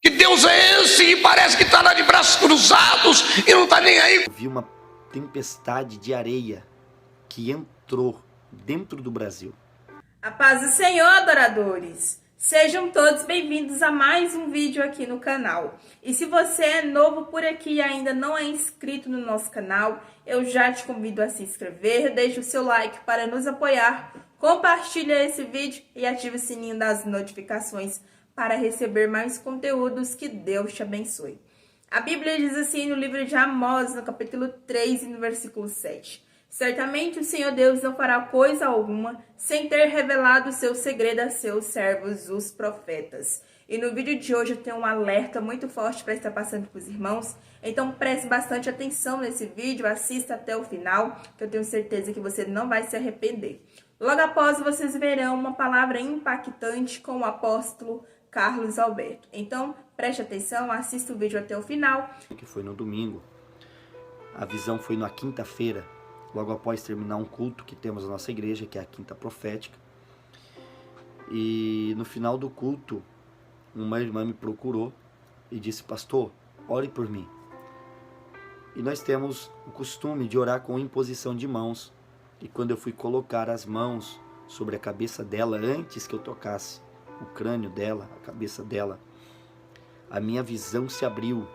Que Deus é esse e parece que está lá de braços cruzados e não está nem aí? Eu vi uma tempestade de areia que entrou dentro do Brasil. A paz do Senhor, adoradores! Sejam todos bem-vindos a mais um vídeo aqui no canal. E se você é novo por aqui e ainda não é inscrito no nosso canal, eu já te convido a se inscrever, deixe o seu like para nos apoiar, compartilhe esse vídeo e ative o sininho das notificações para receber mais conteúdos. Que Deus te abençoe. A Bíblia diz assim no livro de Amós, no capítulo 3 e no versículo 7. Certamente o Senhor Deus não fará coisa alguma sem ter revelado o seu segredo a seus servos, os profetas. E no vídeo de hoje eu tenho um alerta muito forte para estar passando para os irmãos. Então preste bastante atenção nesse vídeo, assista até o final, que eu tenho certeza que você não vai se arrepender. Logo após vocês verão uma palavra impactante com o apóstolo Carlos Alberto. Então preste atenção, assista o vídeo até o final. Que foi no domingo. A visão foi na quinta-feira, logo após terminar um culto que temos na nossa igreja, que é a Quinta Profética. E no final do culto, uma irmã me procurou e disse: pastor, ore por mim. E nós temos o costume de orar com imposição de mãos. E quando eu fui colocar as mãos sobre a cabeça dela, antes que eu tocasse o crânio dela, a cabeça dela, a minha visão se abriu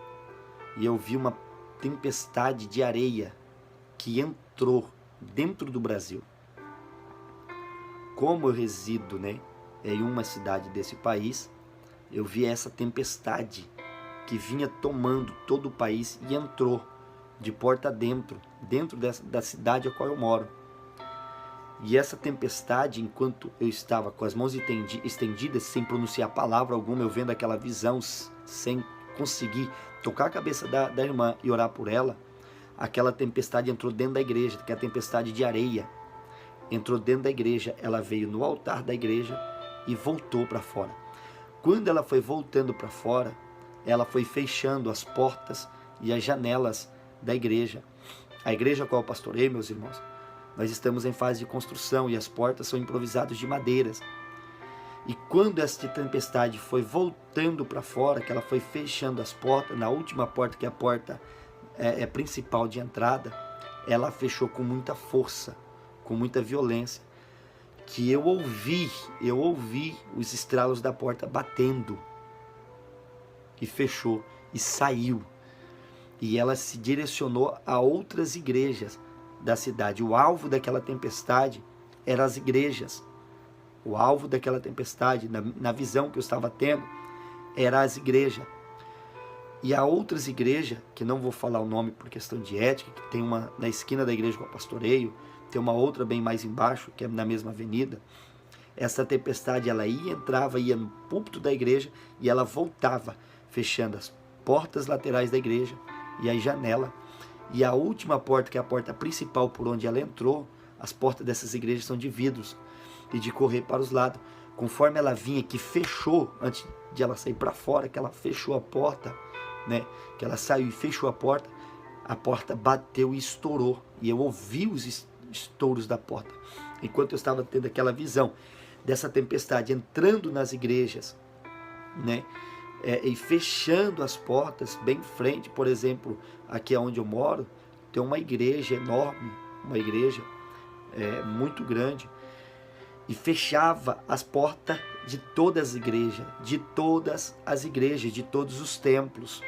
e eu vi uma tempestade de areia que entrou dentro do Brasil. Como eu resido, em uma cidade desse país, eu vi essa tempestade que vinha tomando todo o país e entrou de porta dentro da cidade a qual eu moro. E essa tempestade, enquanto eu estava com as mãos estendidas, sem pronunciar palavra alguma, eu vendo aquela visão, sem conseguir tocar a cabeça da irmã e orar por ela, aquela tempestade entrou dentro da igreja, que é a tempestade de areia. Entrou dentro da igreja, ela veio no altar da igreja e voltou para fora. Quando ela foi voltando para fora, ela foi fechando as portas e as janelas da igreja. A igreja a qual eu pastorei, meus irmãos, nós estamos em fase de construção e as portas são improvisadas de madeiras. E quando esta tempestade foi voltando para fora, que ela foi fechando as portas, na última porta, que é a porta principal de entrada, ela fechou com muita força, com muita violência, que eu ouvi os estralos da porta batendo, e fechou, e saiu, e ela se direcionou a outras igrejas da cidade. O alvo daquela tempestade eram as igrejas. O alvo daquela tempestade, na visão que eu estava tendo, eram as igrejas. E há outras igrejas, que não vou falar o nome por questão de ética, que tem uma na esquina da igreja que eu pastoreio, tem uma outra bem mais embaixo, que é na mesma avenida. Essa tempestade, ela entrava, ia no púlpito da igreja e ela voltava, fechando as portas laterais da igreja e a janela. E a última porta, que é a porta principal por onde ela entrou, as portas dessas igrejas são de vidros e de correr para os lados. Conforme ela vinha, que fechou, antes de ela sair para fora, que ela fechou a porta, que ela saiu e fechou a porta bateu e estourou. E eu ouvi os estouros da porta. Enquanto eu estava tendo aquela visão dessa tempestade entrando nas igrejas, e fechando as portas bem em frente. Por exemplo, aqui onde eu moro, tem uma igreja enorme, uma igreja muito grande, e fechava as portas de todas as igrejas, de todos os templos.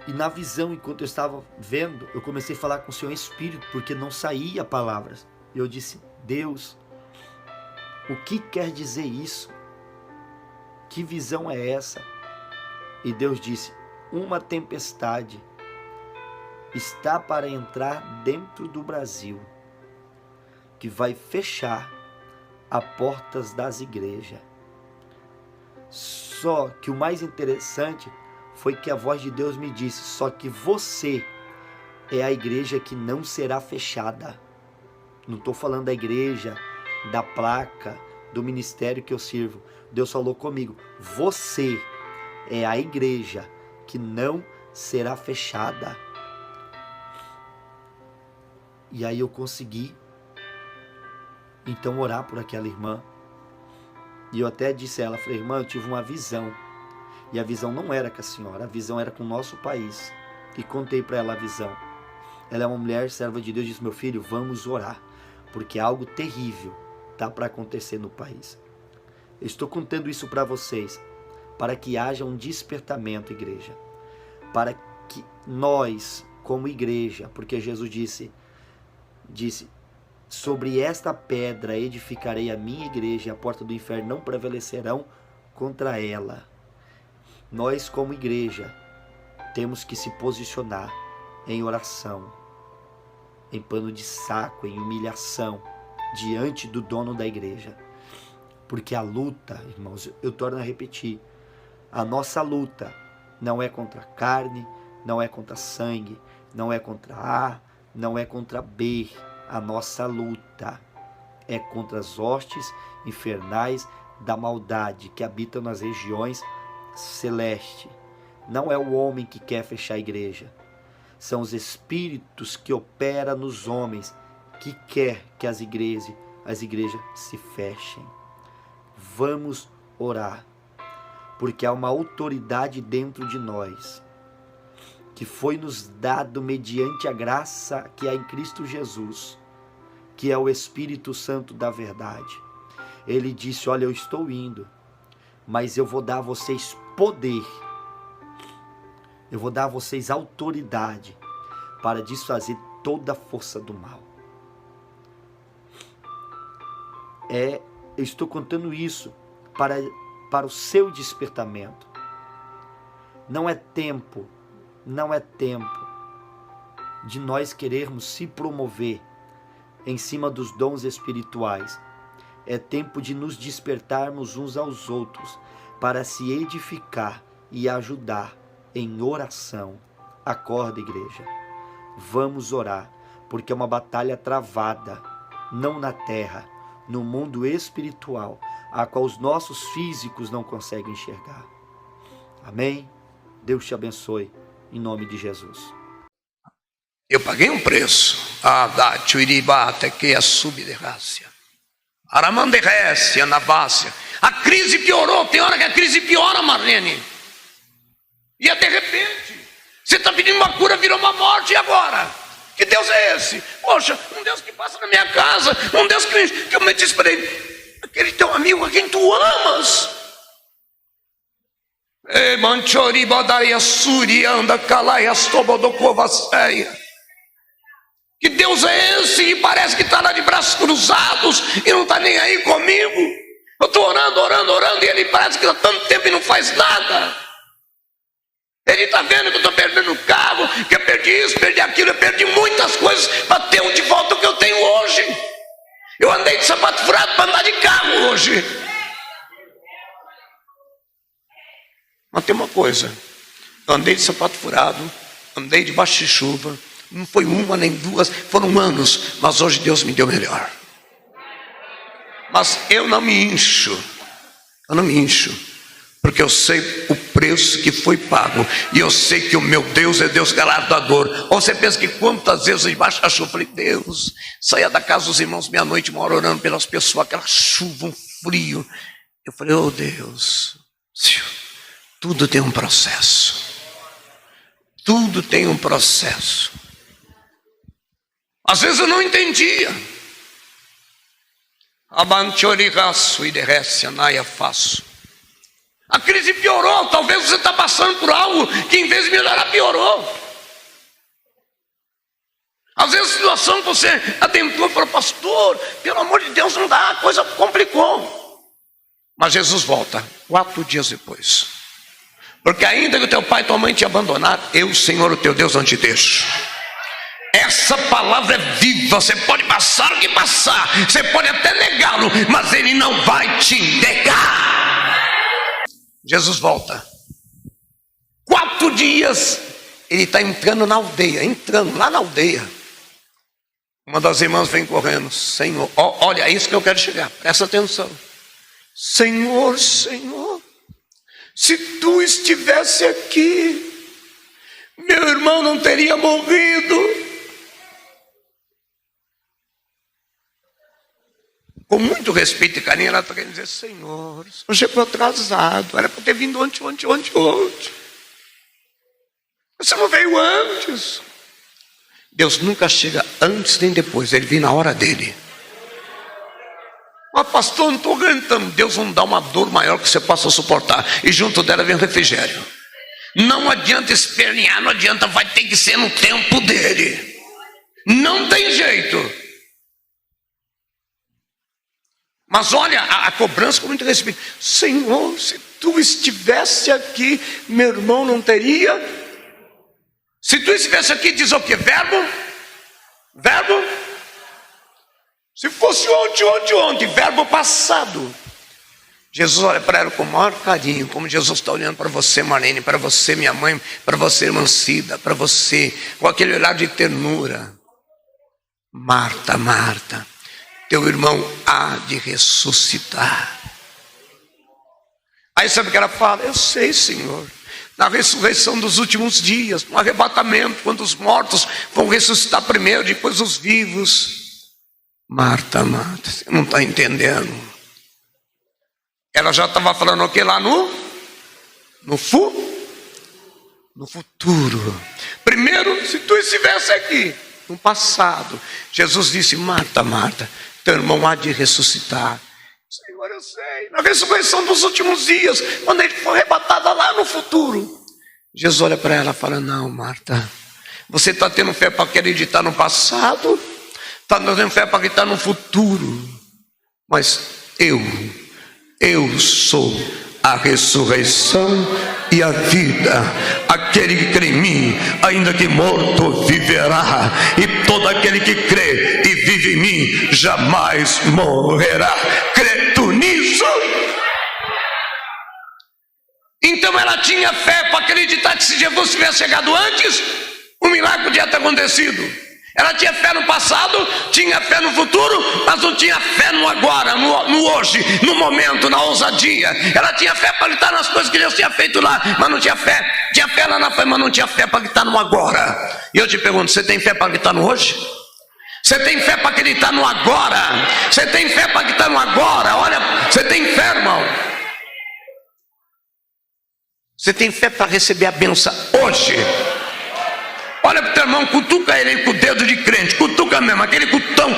E na visão, enquanto eu estava vendo, eu comecei a falar com o Senhor Espírito, porque não saía palavras. Eu disse: Deus, o que quer dizer isso? Que visão é essa? E Deus disse: uma tempestade está para entrar dentro do Brasil, que vai fechar as portas das igrejas. Só que o mais interessante foi que a voz de Deus me disse: só que você é a igreja que não será fechada. Não estou falando da igreja, da placa, do ministério que eu sirvo. Deus falou comigo: você é a igreja que não será fechada. E aí eu consegui então orar por aquela irmã. E eu até disse a ela, falei, irmã, eu tive uma visão. E a visão não era com a senhora, a visão era com o nosso país. E contei para ela a visão. Ela é uma mulher, serva de Deus, disse, meu filho, vamos orar, porque algo terrível está para acontecer no país. Eu estou contando isso para vocês, para que haja um despertamento, igreja. Para que nós, como igreja, porque Jesus disse, sobre esta pedra edificarei a minha igreja, e a porta do inferno não prevalecerão contra ela. Nós, como igreja, temos que se posicionar em oração, em pano de saco, em humilhação, diante do dono da igreja. Porque a luta, irmãos, eu torno a repetir, a nossa luta não é contra carne, não é contra sangue, não é contra A, não é contra B. A nossa luta é contra as hostes infernais da maldade que habitam nas regiões celestes. Não é o homem que quer fechar a igreja. São os espíritos que operam nos homens que quer que as igrejas se fechem. Vamos orar, porque há uma autoridade dentro de nós, que foi nos dado mediante a graça que há em Cristo Jesus, que é o Espírito Santo da verdade. Ele disse, olha, eu estou indo, mas eu vou dar a vocês poder, eu vou dar a vocês autoridade para desfazer toda a força do mal. Eu estou contando isso para o seu despertamento. Não é tempo de nós querermos se promover em cima dos dons espirituais. É tempo de nos despertarmos uns aos outros para se edificar e ajudar em oração. Acorda, igreja. Vamos orar, porque é uma batalha travada, não na terra, no mundo espiritual, a qual os nossos físicos não conseguem enxergar. Amém? Deus te abençoe, em nome de Jesus. Eu paguei um preço. A crise piorou. Tem hora que a crise piora, Marlene. E é de repente. Você está pedindo uma cura, virou uma morte. E agora? Que Deus é esse? Poxa, um Deus que passa na minha casa. Um Deus que eu me disse para ele, aquele teu amigo a quem tu amas. Que Deus é esse? E parece que está lá de braços cruzados e não está nem aí comigo. Eu estou orando, e ele parece que está tanto tempo e não faz nada. Ele está vendo que eu estou perdendo o carro, que eu perdi isso, perdi aquilo, eu perdi muitas coisas para ter de volta o que eu tenho hoje. Eu andei de sapato furado para andar de carro hoje. Mas tem uma coisa, eu andei de sapato furado, andei debaixo de chuva, não foi uma nem duas, foram anos, mas hoje Deus me deu melhor. Mas eu não me encho, porque eu sei o preço que foi pago, e eu sei que o meu Deus é Deus galardoador. Ou você pensa que quantas vezes debaixo da chuva, eu falei, Deus, saia da casa dos irmãos meia-noite, uma hora orando pelas pessoas, aquela chuva, um frio. Eu falei, oh Deus, tudo tem um processo. Tudo tem um processo. Às vezes eu não entendia. A crise piorou. Talvez você está passando por algo que em vez de melhorar, piorou. Às vezes a situação que você adentrou e falou, pastor, pelo amor de Deus, não dá, a coisa complicou. Mas Jesus volta 4 dias depois. Porque ainda que o teu pai e tua mãe te abandonar, eu, Senhor, o teu Deus, não te deixo. Essa palavra é viva. Você pode passar o que passar, você pode até negá-lo, mas ele não vai te negar. Jesus volta 4 dias. Ele está entrando na aldeia, entrando lá na aldeia. Uma das irmãs vem correndo, Senhor, olha, é isso que eu quero chegar, presta atenção. Senhor, Senhor, se tu estivesse aqui, meu irmão não teria morrido. com muito respeito e carinho, ela está querendo dizer: Senhor, eu chegou atrasado, era para ter vindo ontem. Você não veio antes. Deus nunca chega antes nem depois, Ele vem na hora dele. Mas pastor, não estou aguentando. Deus não dá uma dor maior que você possa suportar, e junto dela vem o refrigério. Não adianta espernear, não adianta, vai ter que ser no tempo dele. Não tem jeito. Mas olha, a cobrança com muito respeito: Senhor, se tu estivesse aqui, meu irmão não teria. Se tu estivesse aqui, diz o quê? Verbo? Se fosse ontem, verbo passado. Jesus olha para ela com o maior carinho, como Jesus está olhando para você, Marlene, para você, minha mãe, para você, irmã Cida, para você, com aquele olhar de ternura. Marta, Marta, teu irmão há de ressuscitar. Aí sabe o que ela fala? Eu sei, Senhor. Na ressurreição dos últimos dias, no arrebatamento, quando os mortos vão ressuscitar primeiro, depois os vivos. Marta, você não está entendendo. Ela já estava falando o que lá no futuro. Primeiro, se tu estivesse aqui, no passado, Jesus disse: Marta, teu irmão há de ressuscitar. Senhor, eu sei, na ressurreição dos últimos dias, quando ele for arrebatado lá no futuro. Jesus olha para ela e fala: não, Marta, você está tendo fé para acreditar no passado, está tendo fé para acreditar no futuro, mas eu sou a ressurreição e a vida. Aquele que crê em mim, ainda que morto, viverá, e todo aquele que crê e vive em mim jamais morrerá. Crê tu nisso? Então ela tinha fé para acreditar que se Jesus tivesse chegado antes, o milagre podia ter acontecido. Ela tinha fé no passado, tinha fé no futuro, mas não tinha fé no agora, no hoje, no momento, na ousadia. Ela tinha fé para acreditar nas coisas que Deus tinha feito lá, mas não tinha fé. Tinha fé lá na frente, mas não tinha fé para acreditar no agora. E eu te pergunto: você tem fé para acreditar no hoje? Você tem fé para acreditar no agora? Você tem fé para acreditar no agora? Olha, você tem fé, irmão? Você tem fé para receber a bênção hoje? Olha para o teu irmão, cutuca ele com o dedo de crente, cutuca mesmo, aquele cutucão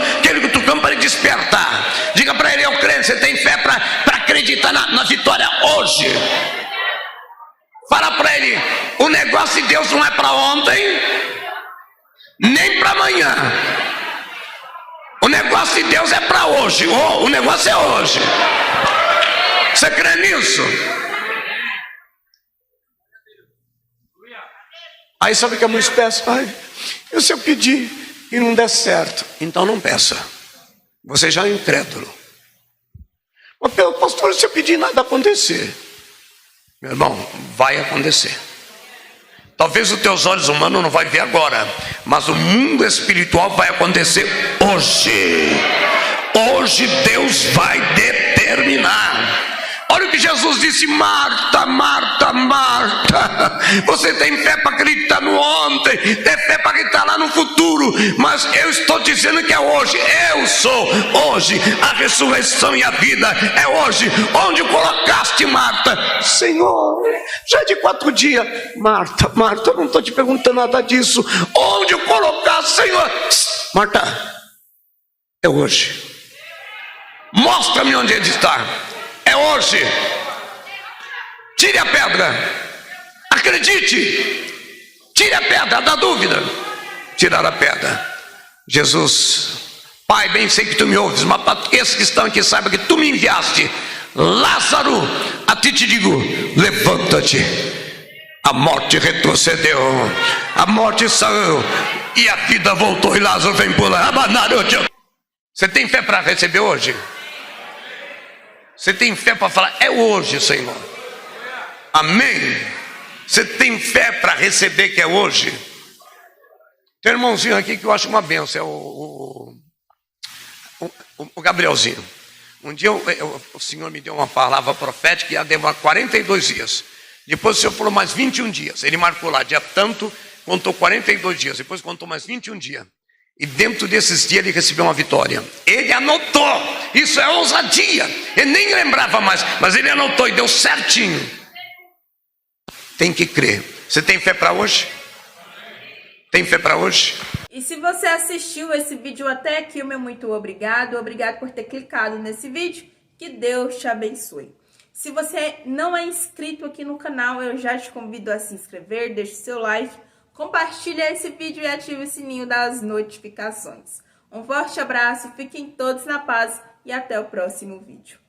para ele despertar. Diga para ele: eu crente, você tem fé para acreditar na vitória hoje? Fala para ele: o negócio de Deus não é para ontem, nem para amanhã. O negócio de Deus é para hoje. O negócio é hoje. Você crê nisso? Aí sabe que a mulher peça: e se eu pedir e não der certo? Então não peça. Você já é incrédulo. Mas pastor, se eu pedir nada acontecer? Meu irmão, vai acontecer. Talvez os teus olhos humanos não vai ver agora, mas o mundo espiritual vai acontecer hoje. Hoje Deus vai determinar. Olha o que Jesus disse: Marta, você tem fé para acreditar no ontem, tem fé para acreditar lá no futuro, mas eu estou dizendo que é hoje. Eu sou hoje a ressurreição e a vida. É hoje. Onde colocaste, Marta? Senhor, já é de 4 dias. Marta, eu não estou te perguntando nada disso. Onde colocaste, Senhor? Marta, é hoje. Mostra-me onde ele está. É hoje. Tire a pedra. Acredite. Tire a pedra da dúvida. Tirar a pedra. Jesus: Pai, bem sei que tu me ouves, mas para esses que estão aqui, saiba que tu me enviaste. Lázaro, a ti te digo: levanta-te. A morte retrocedeu, a morte saiu e a vida voltou, e Lázaro vem pular. Você tem fé para receber hoje? Você tem fé para falar: é hoje, Senhor? Amém? Você tem fé para receber que é hoje? Tem um irmãozinho aqui que eu acho uma benção, é o Gabrielzinho. Um dia o Senhor me deu uma palavra profética que ia demorar 42 dias. Depois o Senhor falou mais 21 dias. Ele marcou lá, dia tanto, contou 42 dias. Depois contou mais 21 dias. E dentro desses dias ele recebeu uma vitória. Ele anotou. Isso é ousadia. Ele nem lembrava mais, mas ele anotou e deu certinho. Tem que crer. Você tem fé para hoje? Tem fé para hoje? E se você assistiu esse vídeo até aqui, o meu muito obrigado. Obrigado por ter clicado nesse vídeo. Que Deus te abençoe. Se você não é inscrito aqui no canal, eu já te convido a se inscrever, deixe seu like, compartilhe esse vídeo e ative o sininho das notificações. Um forte abraço, fiquem todos na paz e até o próximo vídeo.